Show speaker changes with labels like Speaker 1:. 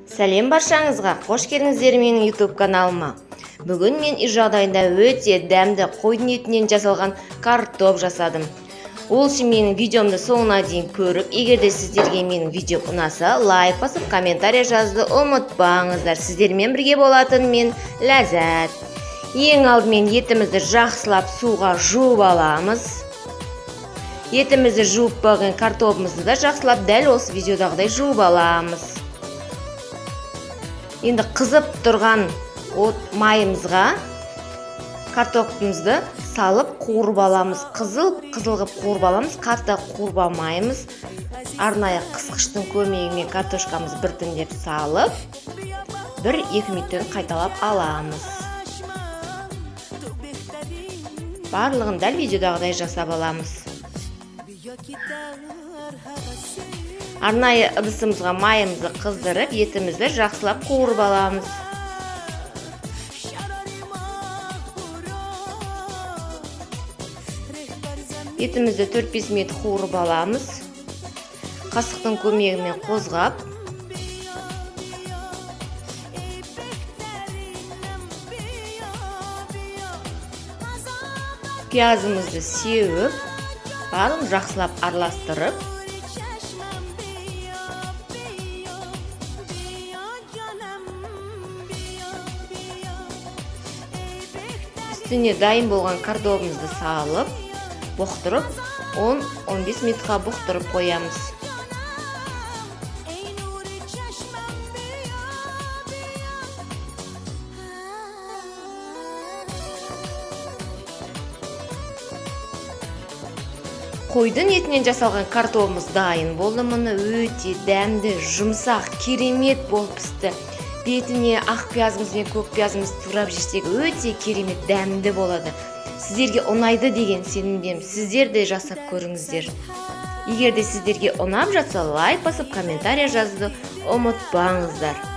Speaker 1: Сәлем баршаңызға, қош келдіңіздер менің YouTube каналыма. Бүгін мен үй жағдайында өте дәмді қойдың етінен жасалған картоп жасадым. Ол үшін менің видеомды соңына дейін көріп, егерде сіздерге менің видео ұнаса, лайк басып, комментарий жазуды ұмытпаңыздар. Сіздермен бірге болатын мен ләззат. Ең алдымен етімізді жақсылап суға жуып аламыз. Етімізді жуып болған картопымызды да жақсылап дәл осы видеодағыдай жуып аламыз. Енді қызып тұрған от майымызға картопымызды салып қуырып аламыз. Қызыл қылып қуырып аламыз, қатты қуырып алмаймыз. Арнайы қысқыштың көмегімен картошкамыз біртіндеп салып, 1-2 минуттан қайталап аламыз. Барлығын дәл видеодағыдай жасап аламыз. Арнайы ыдысымызға майымызды қыздырып, етімізді жақсылап қуырып аламыз. Етімізді 4-5 минут қуырып аламыз. Қасықтың көмегімен қозғап, пиязымызды сеуіп, барлығын жақсылап араластырып, үстіне дайын болған картопымызды салып, бұқтырып, 10-15 минутқа бұқтырып қоямыз. Қойдың етінен жасалған картопымыз дайын болды. Мұны өте дәмді, жұмсақ, керемет болып пісті. Бетіне ақ пиязымыз бен көк пиязымыз турап жесек, өте керемет дәмді болады. Сіздерге ұнайды деген сенімдемін. Сіздер де жасап көріңіздер. Егер де сіздерге ұнап жатса, лайк басып, комментарий жазуды ұмытпаңыздар.